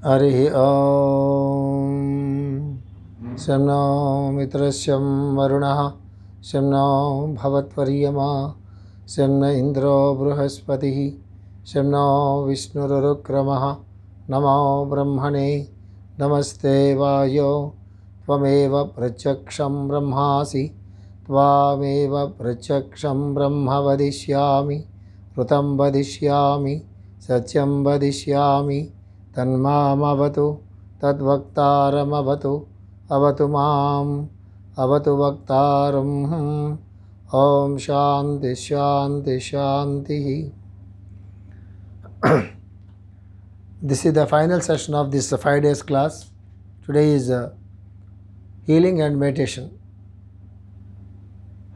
हरिः ॐ शं नो मित्रस्यं वरुणः शं नो भवत्वर्यमा शं न इन्द्रो बृहस्पतिः शं नो विष्णुरुक्रमः नमो ब्रह्मणे नमस्ते वायो त्वमेव प्रत्यक्षं ब्रह्मासि त्वामेव प्रत्यक्षं ब्रह्म वदिष्यामि ऋतं वदिष्यामि सत्यं वदिष्यामि तन्मामवतु तद्वक्तारमवतु अवतु माम् अवतु वक्तारम् ॐ शान्ति शान्ति शान्तिः. This is the final session of this 5 days class. Today is healing and meditation.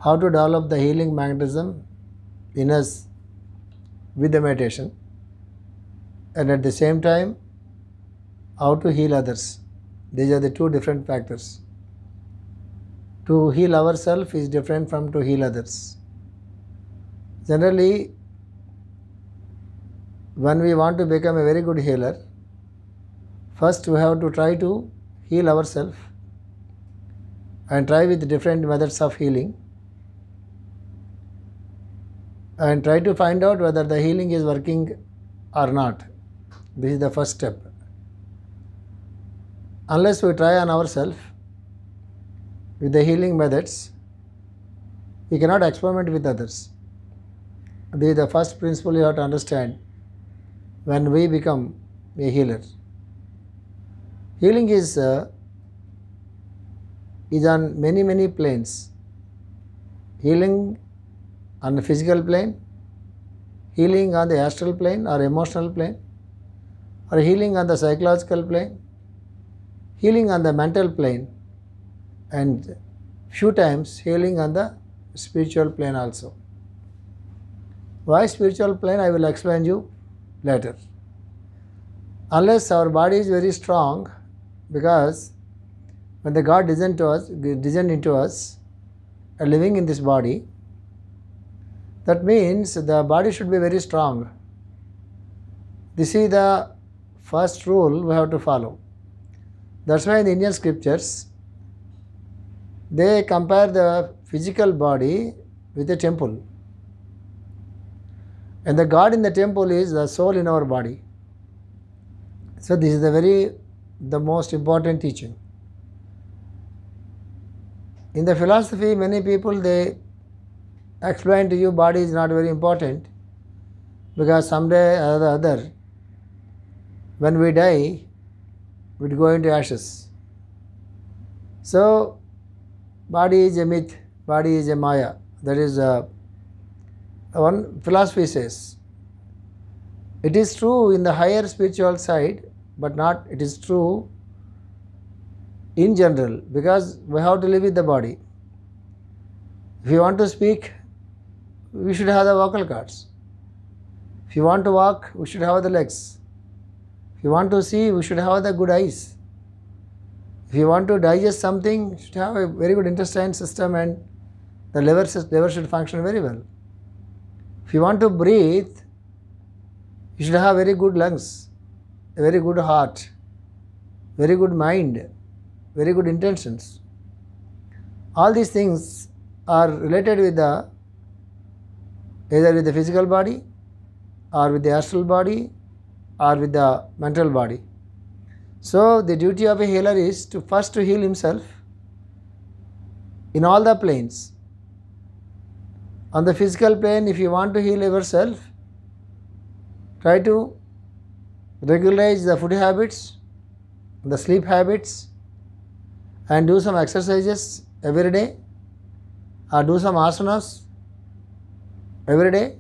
How to develop the healing magnetism in us with the meditation, and at the same time how to heal others. These are the two different factors. To heal ourselves is different from to heal others. Generally, when we want to become a very good healer, first we have to try to heal ourselves and try with different methods of healing and try to find out whether the healing is working or not. This is the first step. Unless we try on ourselves with the healing methods, we cannot experiment with others. This is the first principle you have to understand when we become a healer. Healing is on many planes. Healing on the physical plane, healing on the astral plane or emotional plane, or healing on the psychological plane, healing on the mental plane, and few times healing on the spiritual plane also. Why spiritual plane, I will explain you later. Unless our body is very strong, because when the God descended into us, living in this body, that means the body should be very strong. This is the first rule we have to follow. That's why in the Indian scriptures, they compare the physical body with a temple. And the God in the temple is the soul in our body. So this is the most important teaching. In the philosophy, many people, they explain to you body is not very important because someday or the other, when we die, we go into ashes. So body is a myth, body is a maya. That is one philosophy says. It is true in the higher spiritual side, but not it is true in general, because we have to live with the body. If you want to speak, we should have the vocal cords. If you want to walk, we should have the legs. If you want to see, we should have the good eyes. If you want to digest something, you should have a very good intestine system and the liver should function very well. If you want to breathe, you should have very good lungs, a very good heart, very good mind, very good intentions. All these things are related with either with the physical body or with the astral body or with the mental body. So the duty of a healer is to first to heal himself in all the planes. On the physical plane, if you want to heal yourself, try to regularize the food habits, the sleep habits, and do some exercises every day, or do some asanas every day.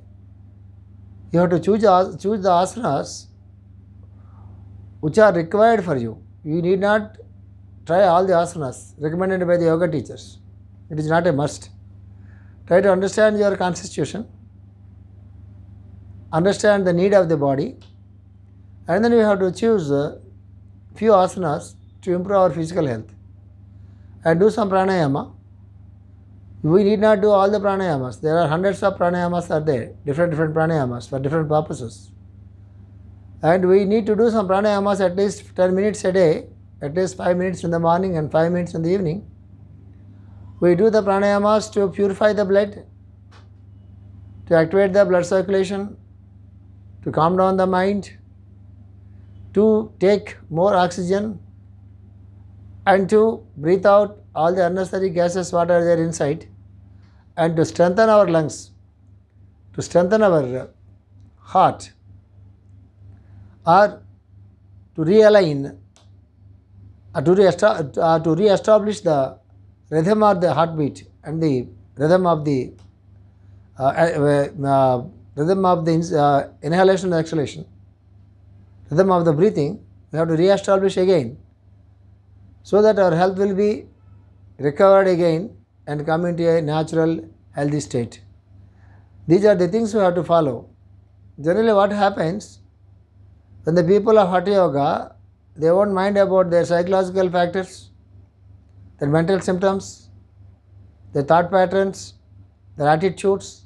You have to choose the asanas which are required for you. You need not try all the asanas recommended by the yoga teachers. It is not a must. Try to understand your constitution, understand the need of the body, and then we have to choose few asanas to improve our physical health and do some pranayama. We need not do all the pranayamas. There are hundreds of pranayamas are there, different pranayamas for different purposes. And we need to do some pranayamas at least 10 minutes a day, at least 5 minutes in the morning and 5 minutes in the evening. We do the pranayamas to purify the blood, to activate the blood circulation, to calm down the mind, to take more oxygen, and to breathe out all the unnecessary gases what are there inside, and to strengthen our lungs, to strengthen our heart, or to realign, to re-establish the rhythm of the heartbeat and the rhythm of the inhalation and exhalation, rhythm of the breathing. We have to re-establish again, so that our health will be recovered again and come into a natural healthy state. These are the things we have to follow. Generally what happens, when the people of Hatha Yoga, they won't mind about their psychological factors, their mental symptoms, their thought patterns, their attitudes,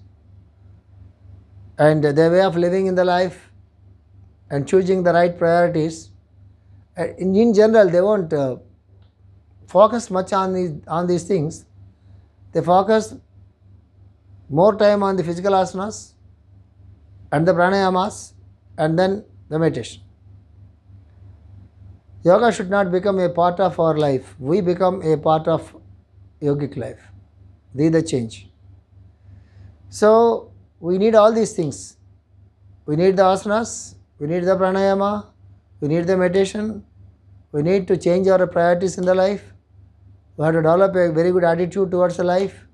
and their way of living in the life, and choosing the right priorities. In general, they won't focus much on these things. They focus more time on the physical asanas and the pranayamas, and then the meditation. Yoga should not become a part of our life. We become a part of yogic life. This is the change. So we need all these things. We need the asanas, we need the pranayama, we need the meditation, we need to change our priorities in the life. We have to develop a very good attitude towards the life,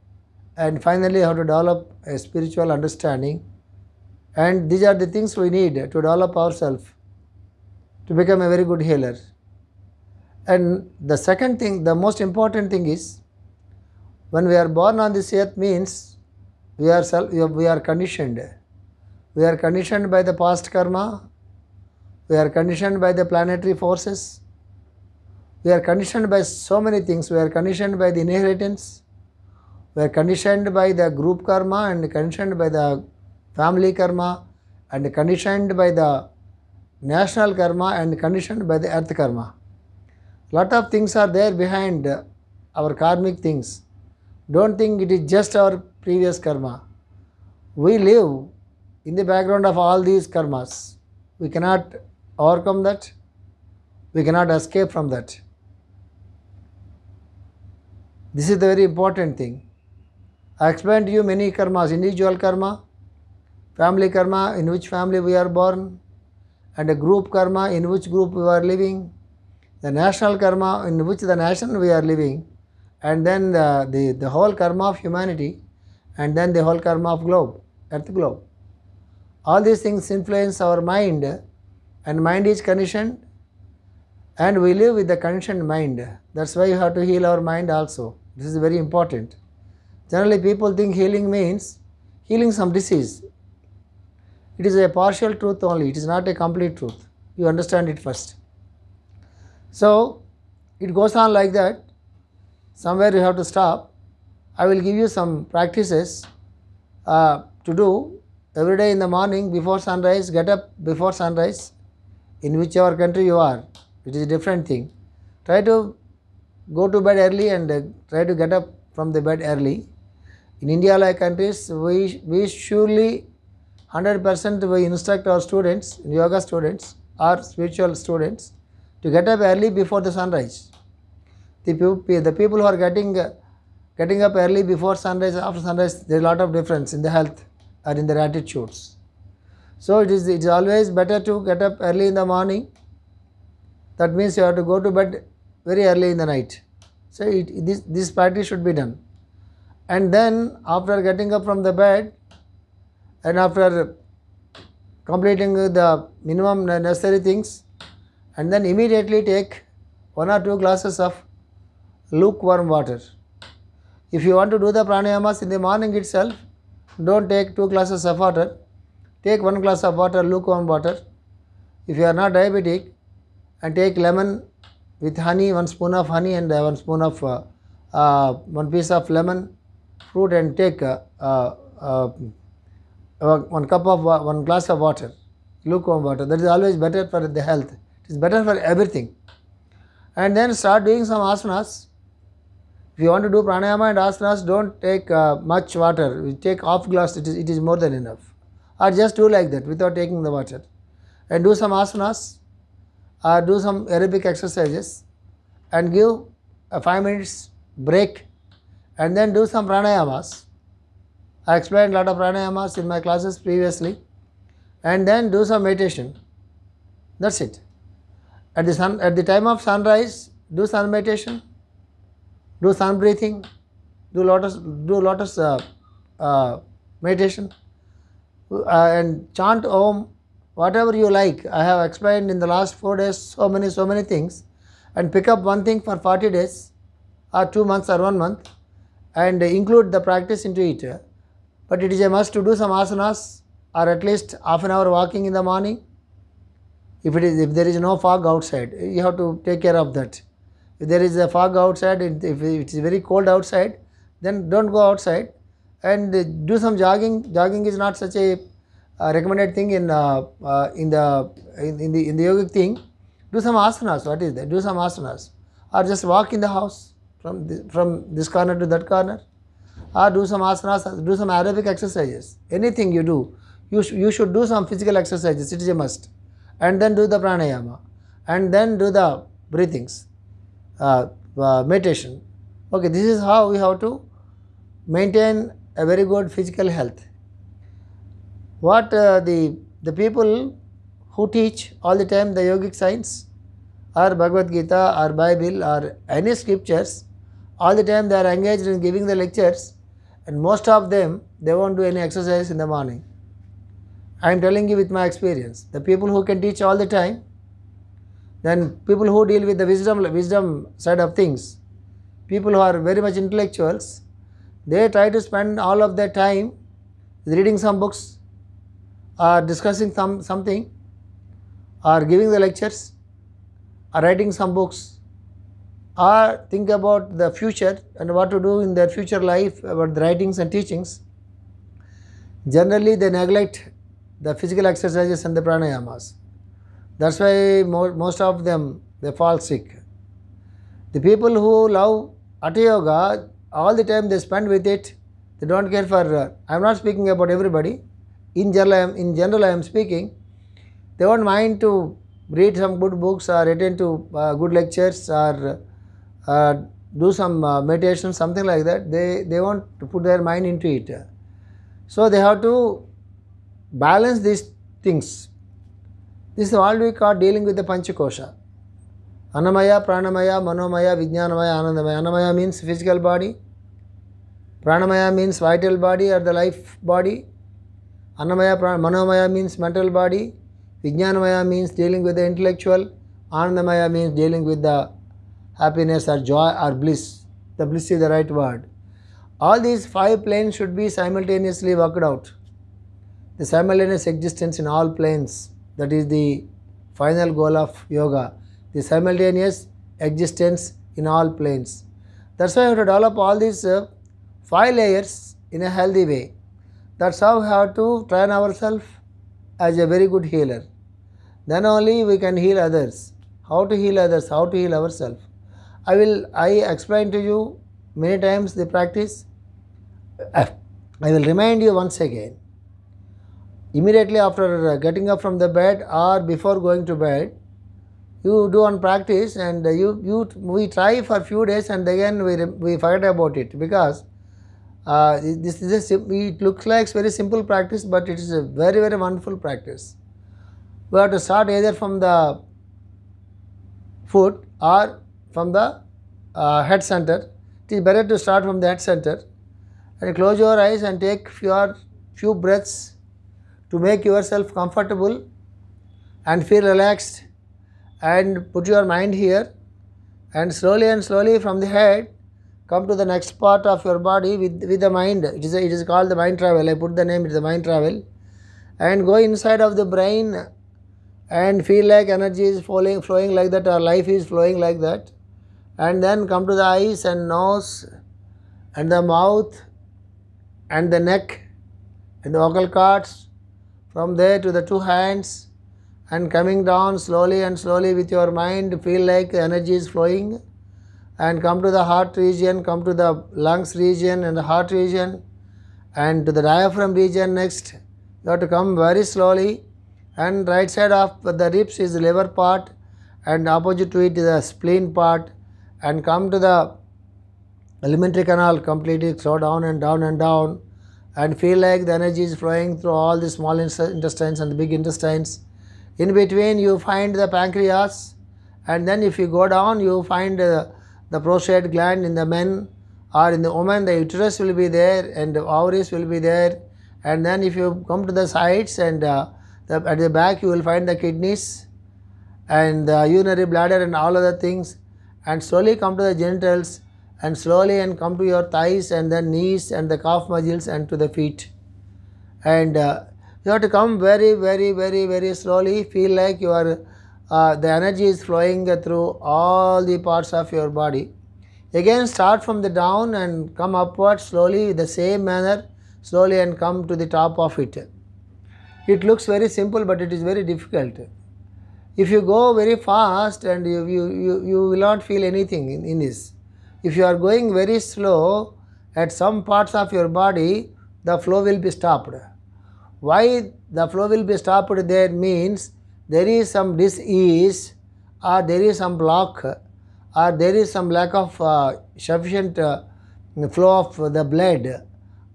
and finally have to develop a spiritual understanding. And these are the things we need to develop ourselves to become a very good healer. And the second thing, the most important thing is, when we are born on this earth means we are conditioned. We are conditioned by the past karma, we are conditioned by the planetary forces, we are conditioned by so many things. We are conditioned by the inheritance, we are conditioned by the group karma, and conditioned by the family karma, and conditioned by the national karma, and conditioned by the earth karma. Lot of things are there behind our karmic things. Don't think it is just our previous karma. We live in the background of all these karmas. We cannot overcome that. We cannot escape from that. This is the very important thing. I explained to you many karmas: individual karma, family karma, in which family we are born, and a group karma, in which group we are living, the national karma, in which the nation we are living, and then the whole karma of humanity, and then the whole karma of globe, earth globe. All these things influence our mind, and mind is conditioned, and we live with the conditioned mind. That's why you have to heal our mind also. This is very important. Generally people think healing means healing some disease. It is a partial truth only, it is not a complete truth. You understand it first. So it goes on like that. Somewhere you have to stop. I will give you some practices to do every day in the morning before sunrise. Get up before sunrise, in whichever country you are. It is a different thing. Try to go to bed early and try to get up from the bed early. In India like countries, we surely 100% we instruct our students, yoga students or spiritual students, to get up early before the sunrise. The people who are getting up early before sunrise, after sunrise, there is a lot of difference in the health or in their attitudes. So it is always better to get up early in the morning. That means you have to go to bed very early in the night. So this practice should be done. And then after getting up from the bed, and after completing the minimum necessary things, and then immediately take 1 or 2 glasses of lukewarm water. If you want to do the pranayamas in the morning itself, don't take 2 glasses of water. Take 1 glass of water, lukewarm water. If you are not diabetic, and take lemon with honey, 1 spoon of honey and 1 spoon of 1 piece of lemon fruit, and take 1 glass of water. lukewarm water. That is always better for the health. It is better for everything. And then start doing some asanas. If you want to do pranayama and asanas, don't take much water. You take half glass, it is more than enough. Or just do like that without taking the water. And do some asanas, or do some aerobic exercises, and give a 5 minutes break, and then do some pranayamas. I explained a lot of pranayamas in my classes previously, and then do some meditation. That's it. At the time of sunrise, do sun meditation, do sun breathing, do lotus meditation, and chant Om, whatever you like. I have explained in the last 4 days so many things, and pick up one thing for 40 days or 2 months or 1 month, and include the practice into it. But it is a must to do some asanas, or at least half an hour walking in the morning. If there is no fog outside, you have to take care of that. If there is a fog outside, if it is very cold outside, then don't go outside, and do some jogging. Jogging is not such a recommended thing in the yogic thing. Do some asanas. What is that? Do some asanas, or just walk in the house from this corner to that corner, or do some asanas. Do some aerobic exercises. Anything you do, you should do some physical exercises. It is a must. And then do the pranayama, and then do the breathings, meditation. Okay, this is how we have to maintain a very good physical health. What the people who teach all the time the yogic science, or Bhagavad Gita, or Bible, or any scriptures, all the time they are engaged in giving the lectures, and most of them, they won't do any exercise in the morning. I am telling you with my experience. The people who can teach all the time, then people who deal with the wisdom side of things, people who are very much intellectuals, they try to spend all of their time reading some books, or discussing something, or giving the lectures, or writing some books, or think about the future and what to do in their future life, about the writings and teachings. Generally, they neglect the physical exercises and the pranayamas. That's why most of them, they fall sick. The people who love Hatha Yoga, all the time they spend with it. They don't care for, I am not speaking about everybody. In general I am speaking. They won't mind to read some good books, or attend to good lectures, or do some meditation, something like that. They want to put their mind into it. So they have to balance these things. This is what we call dealing with the Panchakosha. Annamaya, Pranamaya, Manomaya, Vijnanamaya, Anandamaya. Annamaya means physical body. Pranamaya means vital body or the life body. Manomaya means mental body. Vijnanamaya means dealing with the intellectual. Anandamaya means dealing with the happiness or joy or bliss. The bliss is the right word. All these 5 planes should be simultaneously worked out. The simultaneous existence in all planes, that is the final goal of yoga. The simultaneous existence in all planes. That's why we have to develop all these 5 layers in a healthy way. That's how we have to train ourselves as a very good healer. Then only we can heal others. How to heal others, how to heal ourselves. I explain to you many times the practice. I will remind you once again. Immediately after getting up from the bed or before going to bed, you do one practice, and we try for a few days, and again we forget about it, because it looks like very simple practice, but it is a very wonderful practice. We have to start either from the foot or from the head center. It is better to start from the head center, and close your eyes and take few breaths to make yourself comfortable and feel relaxed, and put your mind here, and slowly from the head come to the next part of your body with the mind. It is called the mind travel. I put the name, it is the mind travel, and go inside of the brain and feel like energy is flowing like that, or life is flowing like that, and then come to the eyes and nose and the mouth and the neck and the vocal cords. From there to the 2 hands and coming down slowly and slowly with your mind, feel like energy is flowing, and come to the heart region, come to the lungs region and the heart region, and to the diaphragm region next. You have to come very slowly, and right side of the ribs is the liver part, and opposite to it is the spleen part, and come to the alimentary canal completely, slow down and down and down, and feel like the energy is flowing through all the small intestines and the big intestines. In between you find the pancreas, and then if you go down you find the prostate gland in the men, or in the woman the uterus will be there and the ovaries will be there, and then if you come to the sides and at the back you will find the kidneys and the urinary bladder and all other things, and slowly come to the genitals, and slowly and come to your thighs and then knees and the calf muscles and to the feet. And you have to come very, very, very, very slowly, feel like you are the energy is flowing through all the parts of your body. Again start from the down and come upward slowly, the same manner, slowly, and come to the top of it. It looks very simple, but it is very difficult. If you go very fast and you will not feel anything in this. If you are going very slow, at some parts of your body the flow will be stopped. Why the flow will be stopped there means there is some dis-ease, or there is some block, or there is some lack of sufficient flow of the blood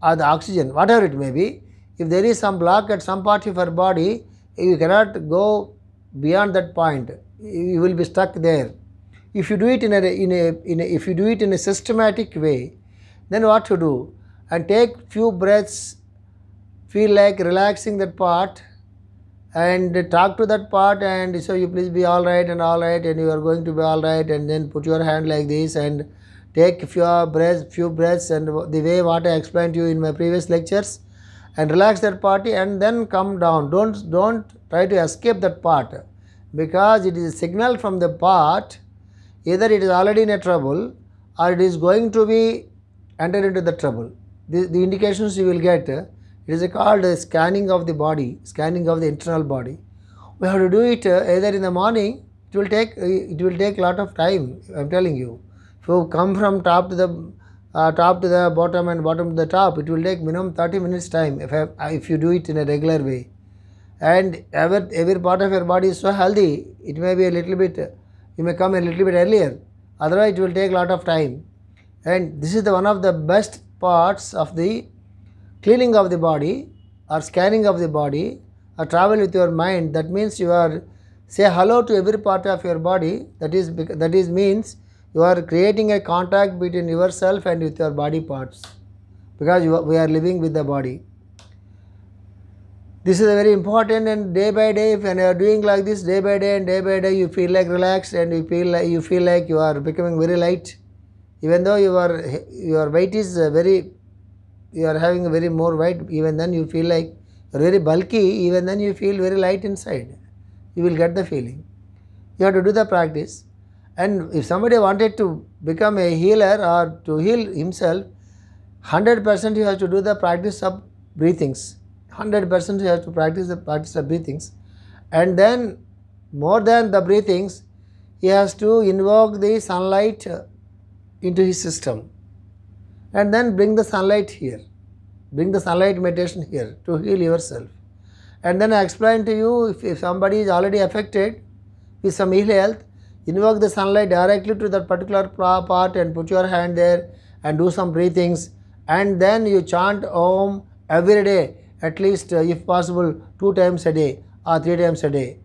or the oxygen, whatever it may be. If there is some block at some part of your body, you cannot go beyond that point. You will be stuck there. If you do it if you do it in a systematic way, then what to do? And take few breaths, feel like relaxing that part, and talk to that part, and so you please be all right, and you are going to be all right, and then put your hand like this and take few breaths, and the way what I explained to you in my previous lectures, and relax that part, and then come down. Don't try to escape that part, because it is a signal from the part. Either it is already in a trouble, or it is going to be enter into the trouble. The indications you will get, it is called scanning of the body, scanning of the internal body. We have to do it either in the morning. It will take a lot of time. I am telling you. If you come from top to the bottom and bottom to the top, it will take minimum 30 minutes time if you do it in a regular way. And every part of your body is so healthy. It may be a little bit. You may come a little bit earlier, otherwise it will take a lot of time. And this is one of the best parts of the cleaning of the body, or scanning of the body, or travel with your mind. That means you are say hello to every part of your body. That is means you are creating a contact between yourself and with your body parts, because we are living with the body. This is very important, and day by day, when you are doing like this, day by day and day by day, you feel like relaxed, and you feel like you are becoming very light. Even though your weight is you are having a very more weight, even then you feel like you are very bulky, even then you feel very light inside. You will get the feeling. You have to do the practice. And if somebody wanted to become a healer or to heal himself, 100% you have to do the practice of breathings. 100% you have to practice the practice of breathings, and then more than the breathings, he has to invoke the sunlight into his system, and then bring the sunlight here, bring the sunlight meditation here to heal yourself. And then I explain to you, if somebody is already affected with some ill health, invoke the sunlight directly to that particular part and put your hand there and do some breathings, and then you chant Om every day, at least if possible 2 times a day or 3 times a day,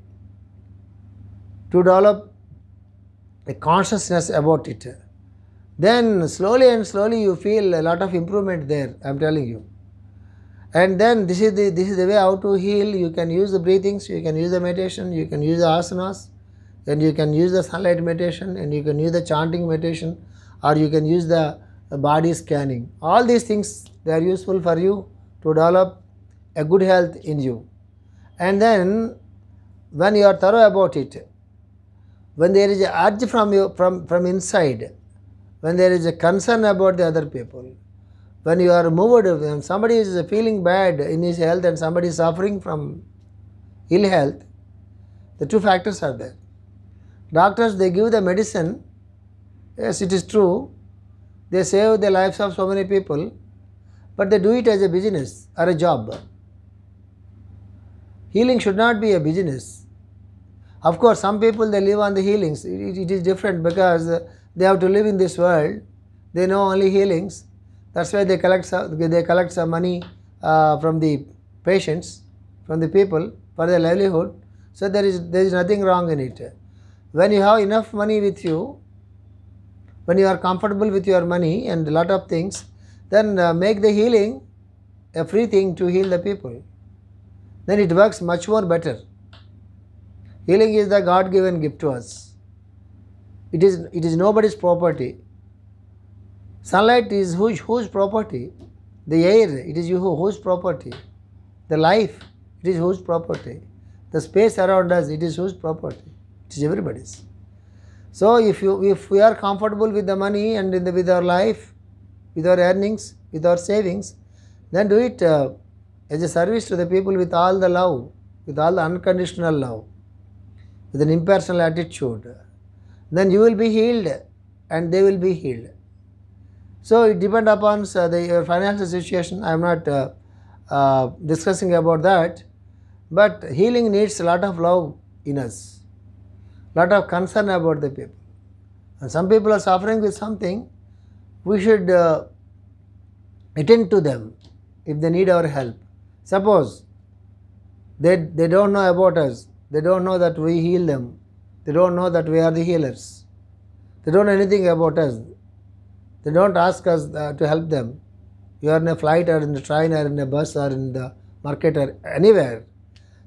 to develop a consciousness about it. Then slowly and slowly you feel a lot of improvement there, I am telling you. And then this is the way how to heal. You can use the breathings, you can use the meditation, you can use the asanas, and you can use the sunlight meditation, and you can use the chanting meditation, or you can use the body scanning. All these things, they are useful for you to develop a good health in you. And then when you are thorough about it, when there is a urge from you from inside, when there is a concern about the other people, when you are moved, when somebody is feeling bad in his health and somebody is suffering from ill health, The two factors are there. Doctors, they give the medicine, yes, it is true, they save the lives of so many people, but they do it as a business or a job. Healing should not be a business. Of course, some people, they live on the healings. It is different because they have to live in this world. They know only healings. That's why they collect some money from the patients, from the people for their livelihood. So there is nothing wrong in it. When you have enough money with you, when you are comfortable with your money and a lot of things, then make the healing a free thing to heal the people. Then it works much more better. Healing is the God-given gift to us. It is nobody's property. Sunlight is whose property? The air, it is whose property? The life, it is whose property? The space around us, it is whose property? It is everybody's. So if we are comfortable with the money and with our life, with our earnings, with our savings, then do it as a service to the people with all the love, with all the unconditional love, with an impersonal attitude. Then you will be healed and they will be healed. So it depends upon your financial situation. I am not discussing about that, but healing needs a lot of love in us. Lot of concern about the people. And some people are suffering with something, we should attend to them if they need our help. Suppose they don't know about us, they don't know that we heal them, they don't know that we are the healers, they don't know anything about us, they don't ask us to help them. You are in a flight or in the train or in a bus or in the market or anywhere.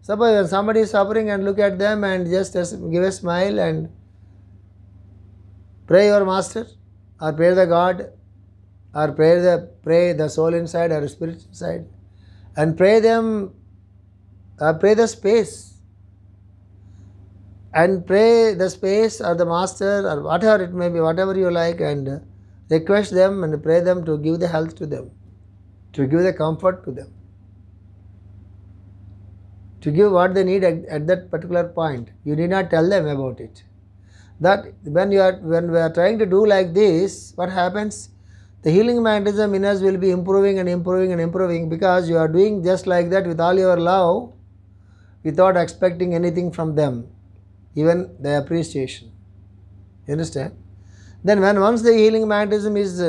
Suppose when somebody is suffering and look at them and just give a smile and pray your master or pray the God or pray the soul inside or spirit inside and pray them, pray the space and pray the space or the master or whatever it may be, whatever you like, and request them and pray them to give the health to them, to give the comfort to them, to give what they need at that particular point. You need not tell them about it. That when we are trying to do like this, what happens? The healing mechanism in us will be improving and improving and improving because you are doing just like that with all your love without expecting anything from them, even the appreciation. You understand? Then once the healing mechanism is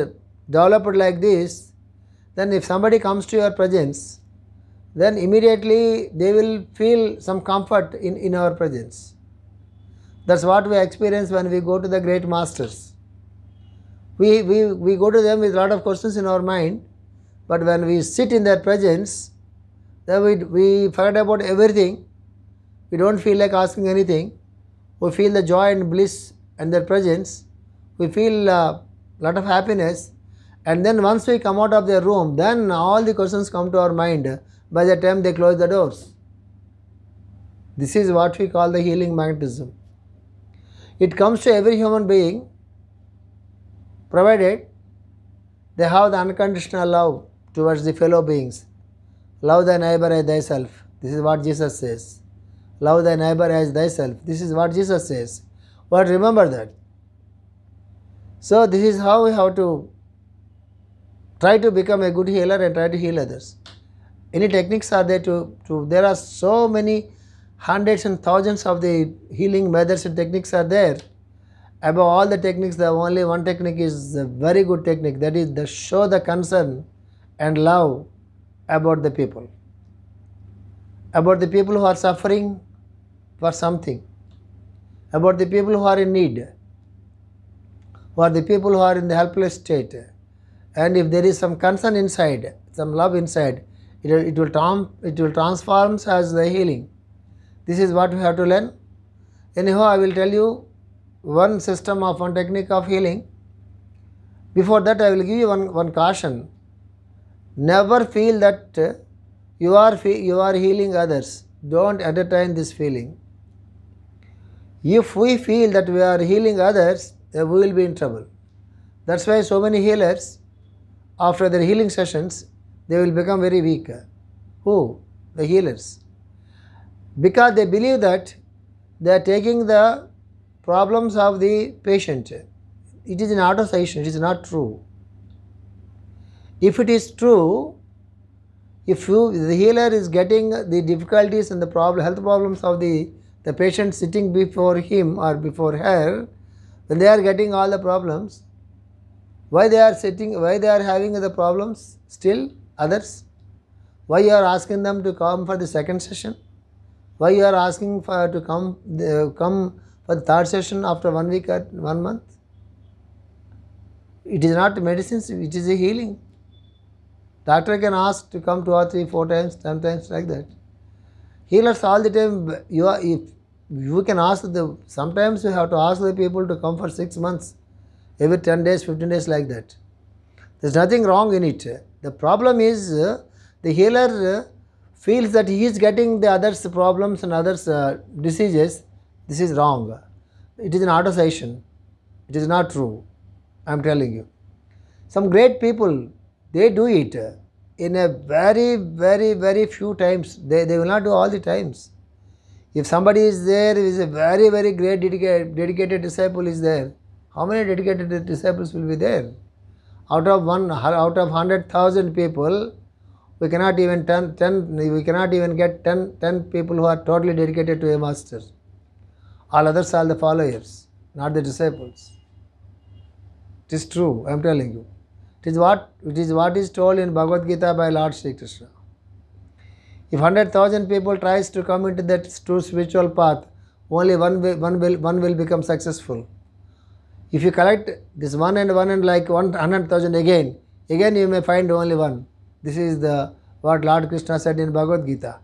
developed like this, then if somebody comes to your presence, then immediately they will feel some comfort in our presence. That's what we experience when we go to the great masters. We go to them with a lot of questions in our mind, but when we sit in their presence, then we forget about everything. We don't feel like asking anything. We feel the joy and bliss and their presence. We feel a lot of happiness, and then once we come out of their room, then all the questions come to our mind by the time they close the doors. This is what we call the healing magnetism. It comes to every human being provided they have the unconditional love towards the fellow beings. Love thy neighbor as thyself. This is what Jesus says. Love thy neighbor as thyself. This is what Jesus says. But remember that. So this is how we have to try to become a good healer and try to heal others. Any techniques are there there are so many hundreds and thousands of the healing methods and techniques are there. Above all the techniques, the only one technique is a very good technique, that is the show the concern and love about the people. About the people who are suffering for something. About the people who are in need. Or the people who are in the helpless state. And if there is some concern inside, some love inside, it will transform as the healing. This is what we have to learn. Anyhow, I will tell you one technique of healing. Before that, I will give you one caution. Never feel that you are healing others. Don't entertain this feeling. If we feel that we are healing others, we will be in trouble. That's why so many healers, after their healing sessions, they will become very weak. Who? The healers. Because they believe that they are taking the problems of the patient. It is an auto-suggestion, it is not true. If it is true, if the healer is getting the difficulties and the health problems of the patient sitting before him or before her, when they are getting all the problems, why they are having the problems still others? Why you are asking them to come for the second session? Why you are asking to come for the third session after 1 week or 1 month? It is not medicines, it is a healing. Doctor can ask to come 2 or 3, 4 times, 10 times like that. Healers all the time, if you can ask sometimes you have to ask the people to come for 6 months, every 10 days, 15 days like that. There is nothing wrong in it. The problem is the healer feels that he is getting the others' problems and others' diseases. This is wrong. It is an auto-suggestion. It is not true. I am telling you. Some great people, they do it in a very, very, very few times. They will not do all the times. If somebody is there, is a very, very great dedicated disciple is there, how many dedicated disciples will be there? Out of 100,000 people, we cannot even get 10 people who are totally dedicated to a master. All others are the followers, not the disciples. It is true, I am telling you. It is what is told in Bhagavad Gita by Lord Sri Krishna. If 100,000 people tries to come into that true spiritual path, only one will become successful. If you collect this one and like 100,000 again you may find only one. This is what Lord Krishna said in Bhagavad Gita.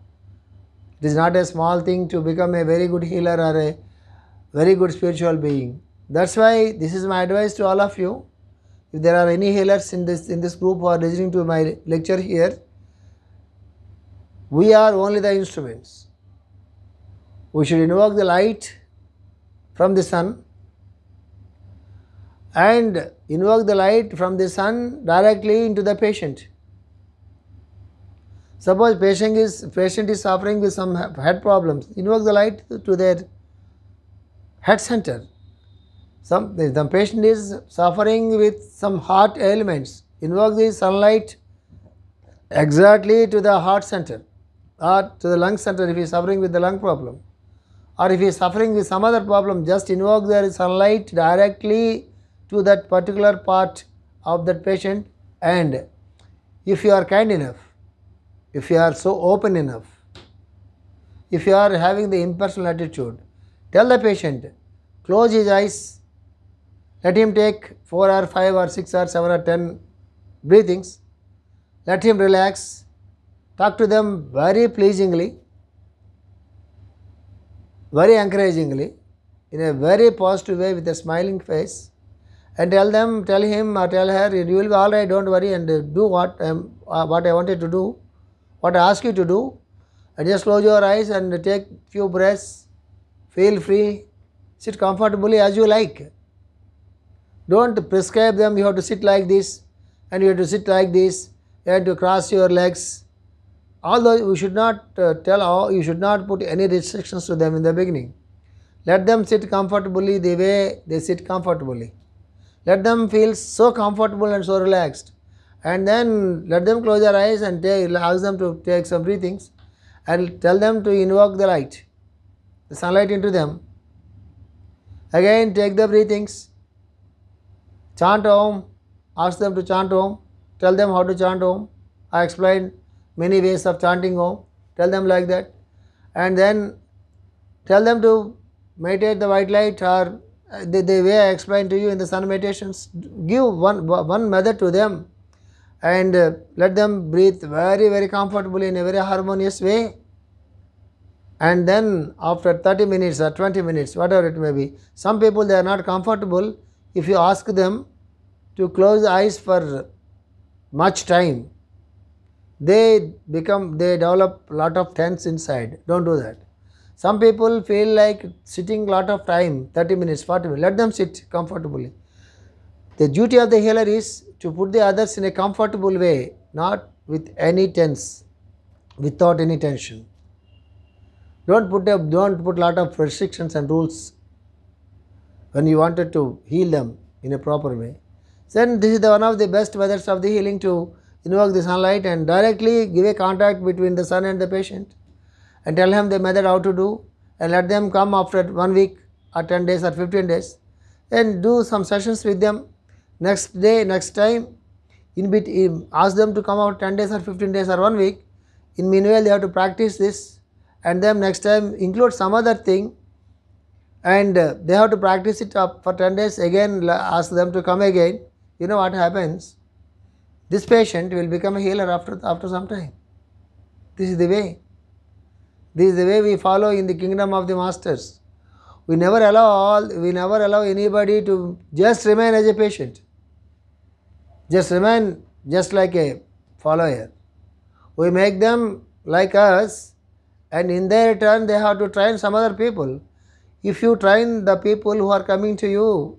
It is not a small thing to become a very good healer or a very good spiritual being. That's why this is my advice to all of you. If there are any healers in this group who are listening to my lecture here, we are only the instruments. We should invoke the light from the sun and invoke the light from the sun directly into the patient. Suppose patient is suffering with some head problems, invoke the light to their head center. The patient is suffering with some heart ailments, invoke the sunlight exactly to the heart center or to the lung center if he is suffering with the lung problem, or if he is suffering with some other problem, just invoke the sunlight directly to that particular part of that patient. And if you are kind enough, if you are so open enough, if you are having the impersonal attitude, tell the patient, close his eyes, let him take 4 or 5 or 6 or 7 or 10 breathings, let him relax, talk to them very pleasingly, very encouragingly, in a very positive way with a smiling face, and tell him or tell her, you will be all right, don't worry, and do what I wanted to do, what I ask you to do, and just close your eyes and take few breaths, feel free, sit comfortably as you like. Don't prescribe them, you have to sit like this and you have to sit like this, you have to cross your legs. Although you should not you should not put any restrictions to them in the beginning. Let them sit comfortably the way they sit comfortably. Let them feel so comfortable and so relaxed, and then let them close their eyes and ask them to take some breathings and tell them to invoke the light, the sunlight into them. Again take the breathings, chant Om, ask them to chant Om, tell them how to chant Om. I explained many ways of chanting Om, tell them like that, and then tell them to meditate the white light, or the way I explained to you in the sun meditations. Give one method to them and let them breathe very, very comfortably in a very harmonious way. And then after 30 minutes or 20 minutes, whatever it may be, some people they are not comfortable. If you ask them to close the eyes for much time, they develop lot of tense inside. Don't do that. Some people feel like sitting lot of time, 30 minutes, 40 minutes. Let them sit comfortably. The duty of the healer is to put the others in a comfortable way, not with any tense, without any tension. Don't put lot of restrictions and rules when you wanted to heal them in a proper way. Then this is one of the best methods of the healing, to invoke the sunlight and directly give a contact between the sun and the patient and tell him the method how to do, and let them come after 1 week or 10 days or 15 days. Then do some sessions with them. Next day, next time, ask them to come out 10 days or 15 days or 1 week. In meanwhile, they have to practice this, and then next time include some other thing, and they have to practice it up for 10 days. Again, ask them to come again. You know what happens? This patient will become a healer after some time. This is the way. This is the way we follow in the kingdom of the masters. We never allow anybody to just remain as a patient. Just remain just like a follower. We make them like us, and in their turn they have to train some other people. If you train the people who are coming to you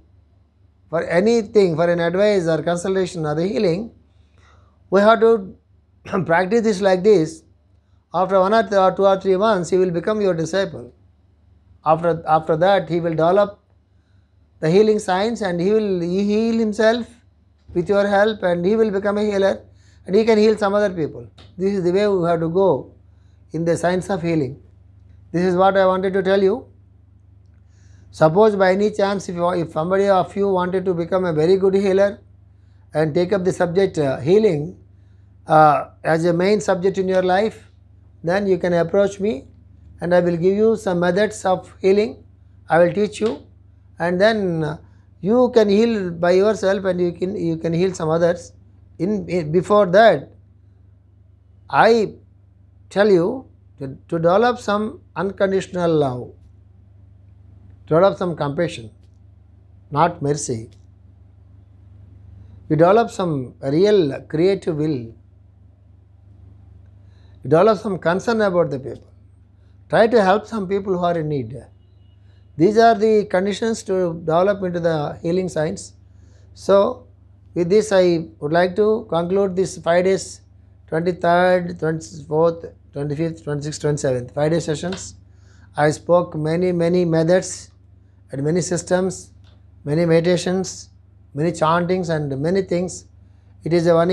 for anything, for an advice or consultation or the healing, we have to practice this like this. After 1 or 2 or 3 months, he will become your disciple. After that, he will develop the healing science, and he will heal himself with your help, and he will become a healer, and he can heal some other people. This is the way we have to go in the science of healing. This is what I wanted to tell you. Suppose by any chance, if somebody of you wanted to become a very good healer and take up the subject healing as a main subject in your life, then you can approach me and I will give you some methods of healing. I will teach you, and then you can heal by yourself, and you can heal some others. Before that, I tell you to develop some unconditional love, develop some compassion, not mercy. You develop some real creative will. You develop some concern about the people. Try to help some people who are in need. These are the conditions to develop into the healing science. So, with this I would like to conclude this 5 days, 23rd, 24th, 25th, 26th, 27th, 5 day sessions. I spoke many methods and many systems, many meditations, many chantings and many things. It is a 1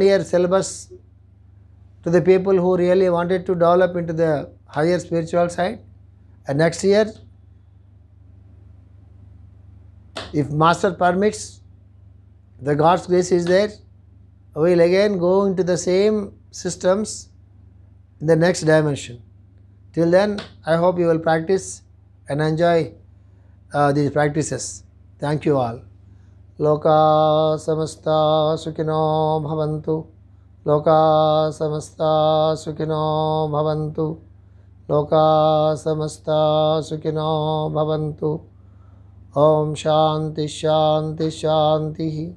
year syllabus to the people who really wanted to develop into the higher spiritual side. And next year, if Master permits, the God's grace is there, we will again go into the same systems in the next dimension. Till then, I hope you will practice and enjoy these practices. Thank you all. Loka samasta sukhino bhavantu. Loka samasta sukhino bhavantu. Loka samasta sukhino bhavantu. Om Shanti Shanti Shanti.